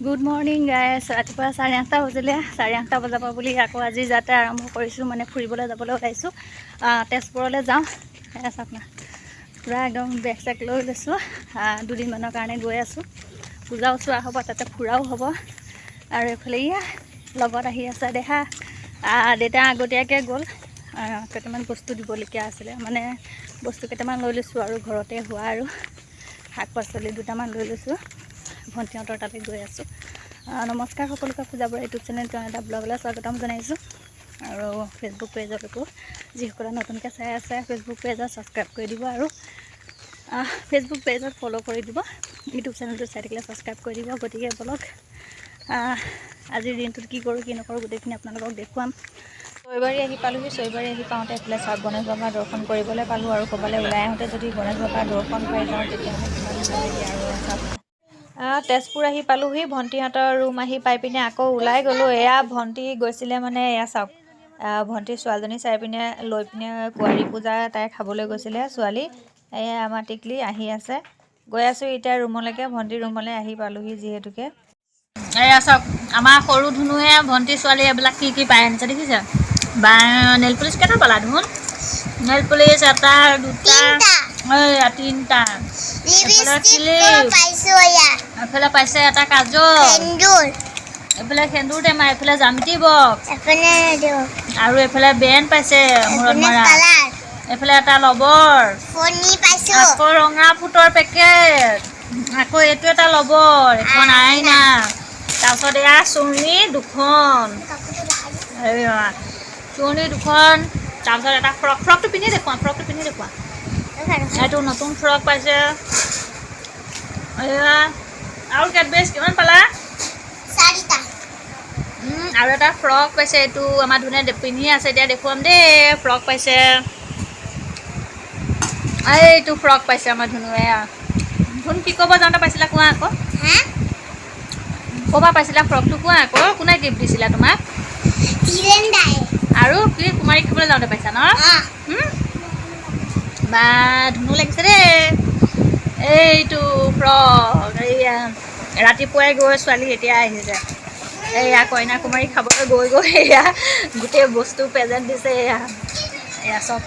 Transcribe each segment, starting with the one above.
Good morning guys. ৰাতিপুৱা 8:30 বজিলে। 8:30 বজাৰ পৰা বুলি আকৌ আজি যাতে আৰম্ভ কৰিছোঁ, মানে ফুৰিবলৈ যাবলৈ ওলাইছোঁ। তেজপুৰলৈ যাওঁ। চাওক না, পূৰা একদম বেগ চেগ লৈ লৈছোঁ। 2 দিনমানৰ কাৰণে গৈ আছোঁ। পূজাও চোৱা হ'ব, তাতে ফুৰাও হ'ব। আৰু এইফালে ইয়া লগত আহি আছে দেহা। দেউতা আগতীয়াকৈ গ'ল। কেইটামান বস্তু দিবলগীয়া আছিলে, মানে বস্তু কেইটামান লৈ লৈছোঁ আৰু ঘৰতে হোৱা আৰু শাক পাচলি দুটামান লৈ লৈছোঁ। ভণ্টিহঁতৰ তাতে গৈ আছোঁ। নমস্কাৰ সকলোকে পূজাবোৰ ইউটিউব চেনেল এটা ব্লগলৈ স্বাগতম জনাইছোঁ। আৰু ফেচবুক পেজলৈকো যিসকলে নতুনকৈ চাই আছে ফেচবুক পেজত ছাবস্ক্ৰাইব কৰি দিব, আৰু ফেচবুক পেজত ফ'ল' কৰি দিব। ইউটিউব চেনেলটো চাই থাকিলে ছাবস্ক্ৰাইব কৰি দিব। গতিকে ব্লগ আজিৰ দিনটোত কি কৰোঁ কি নকৰোঁ গোটেইখিনি আপোনালোকক দেখুৱাম। চৈবাৰী আহি পালোঁহি। চৈবাৰী আহি পাওঁতে এইফালে চাওক গণেশ বাবাৰ দৰ্শন কৰিবলৈ পালোঁ। আৰু ক'ৰবালৈ ওলাই আহোঁতে যদি গণেশ বাবাৰ দৰ্শন পাই যাওঁ তেতিয়াহ'লে কিমান ভাল লাগে। আৰু চাওক তেজপুৰ আহি পালোঁহি। ভণ্টিহঁতৰ ৰুম আহি পাই পিনে আকৌ ওলাই গ'লোঁ। এয়া ভণ্টি গৈছিলে, মানে এয়া চাওক ভণ্টি ছোৱালীজনী চাই পিনে লৈ পিনে কুঁৱাৰী পূজা তাই খাবলৈ গৈছিলে ছোৱালী। এয়া আমাৰ টিকলি আহি আছে। গৈ আছোঁ এতিয়া ৰুমলৈকে। ভণ্টি ৰুমলৈ আহি পালোঁহি যিহেতুকে। এয়া চাওক আমাৰ সৰু ধুনুৱে ভণ্টি ছোৱালী এইবিলাক কি কি পাই আনিছে দেখিছে। বা নেল পলিচ কেইটা পালা ধুন? নেল পলিচ এটা, দুটা, তিনিটা। এফালে পাইছে এটা কাজল, এইফালে সেন্দুৰ টেমা, এইফালে জামিতি বক্স, আৰু এইফালে বেন পাইছে মূৰত মৰা, এইফালে এটা লবৰ, আকৌ ৰঙা ফুটৰ পেকেট, আকৌ এইটো এটা লবৰ, এখন আইনা, তাৰপিছত এয়া চুৰ্ণি দুখন, চুৰ্ণি দুখন, তাৰপিছত এটা ফ্ৰক। ফ্ৰকটো পিন্ধি দেখুৱা, ফ্ৰকটো পিন্ধি দেখুৱা। এইটো নতুন ফ্ৰক পাইছে। এয়া আৰু কেডবেজ কিমান পালা? 4টা। আৰু এটা ফ্ৰক পাইছে। এইটো আমাৰ ধুনে পিন্ধি আছে, এতিয়া দেখুৱাম দেই। ফ্ৰক পাইছে, এইটো ফ্ৰক পাইছে আমাৰ ধুনুৱে। ধুন কি ক'ব যাওঁতে পাইছিলা কোৱা আকৌ? ক'বা পাইছিলা ফ্ৰকটো কোৱা আকৌ? কোনে গিফ্ট দিছিলা তোমাক? আৰু কি কুমাৰী খাবলৈ যাওঁতে পাইছা ন? বা ধুনু লাগিছে দেই এইটো ফ্ৰক। এইয়া ৰাতিপুৱাই গৈ ছোৱালী এতিয়া আহিছে। এয়া কইনা কুমাৰী খাবলৈ গৈ এয়া গোটেই বস্তু প্ৰেজেণ্ট দিছে। এয়া চব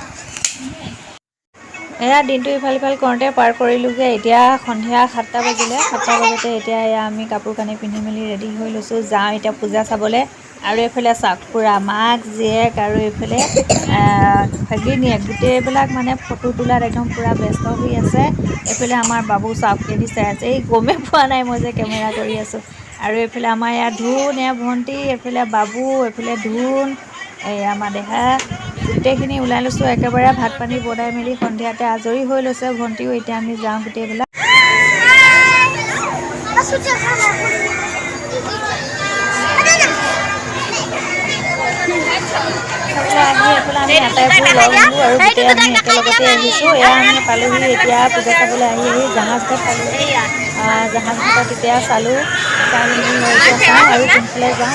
এয়া দিনটো ইফাল সিফাল কৰোঁতে পাৰ কৰিলোঁগৈ। এতিয়া সন্ধিয়া 7টা বাজিলে। 7টা বজাতে এতিয়া এয়া আমি কাপোৰ কানি পিন্ধি মেলি ৰেডি হৈ লৈছোঁ। যাওঁ এতিয়া পূজা চাবলৈ। আৰু এইফালে চাওক পুৰা মাক জীয়েক আৰু এইফালে ভাগিনীয়েক গোটেইবিলাক মানে ফটো তোলাত একদম পূৰা ব্যস্ত হৈ আছে। এইফালে আমাৰ বাবু চাওক কেনি চাই আছে। এই গমেই পোৱা নাই মই যে কেমেৰা কৰি আছোঁ। আৰু এইফালে আমাৰ ইয়াত ধুন, এয়া ভণ্টি, এইফালে বাবু, এইফালে ধুন, এই আমাৰ দেহা, গোটেইখিনি ওলাই লৈছোঁ একেবাৰে। ভাত পানী বনাই মেলি সন্ধিয়াতে আজৰি হৈ লৈছে ভণ্টিও। এতিয়া আমি যাওঁ গোটেইবিলাক। আহি এইফালে আমি আটাইবোৰ লগ হ'লোঁ আৰু গোটেই আমি একেলগতে আহিছোঁ। এয়া আমি পালোঁহি এতিয়া পূজা চাবলৈ আহি জাহাজ ঘাট পালোঁহি। জাহাজ ঘাটত এতিয়া চালোঁ, চাই মেলি এতিয়া চাওঁ আৰু কোনফালে যাওঁ।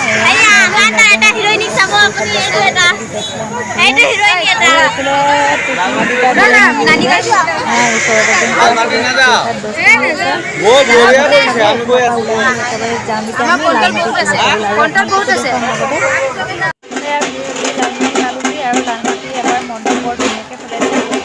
আৰু লালমাটি এবাৰ মণ্ডপ বৰ ধুনীয়াকৈ সজাইছে।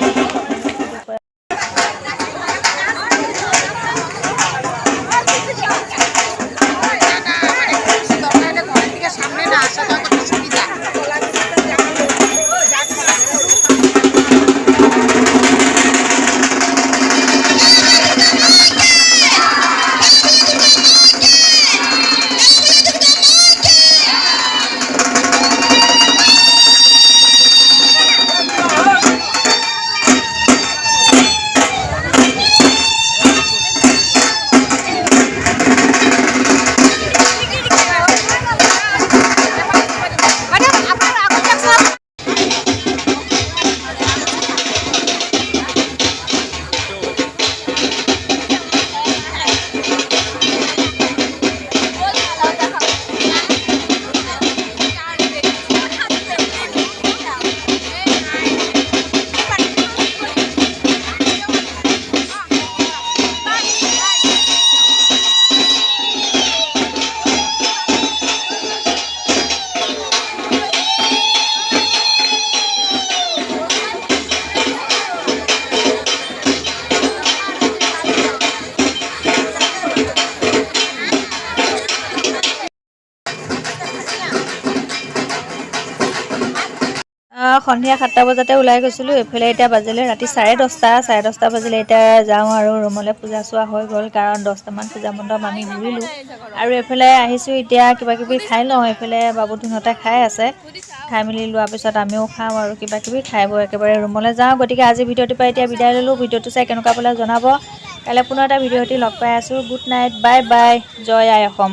সন্ধিয়া 7টা বজাতে ওলাই গৈছিলোঁ। এইফালে এতিয়া বাজিলে ৰাতি 10:30 বাজিলে। এতিয়া যাওঁ আৰু ৰুমলৈ। পূজা চোৱা হৈ গ'ল কাৰণ 10টামান পূজা মণ্ডপ আমি ঘূৰিলোঁ। আৰু এইফালে আহিছোঁ এতিয়া কিবাকিবি খাই লওঁ। এইফালে বাবুহঁতে খাই আছে। খাই মেলি লোৱাৰ পিছত আমিও খাওঁ আৰু কিবাকিবি খাই বৈ একেবাৰে ৰুমলৈ যাওঁ। গতিকে আজি ভিডিঅ'টোৰ পৰা এতিয়া বিদায় ল'লোঁ। ভিডিঅ'টো চাই কেনেকুৱা পালে জনাব। কাইলৈ পুনৰ এটা ভিডিঅ' লগ পাই আছোঁ। গুড নাইট, বাই বাই, জয় আই অসম।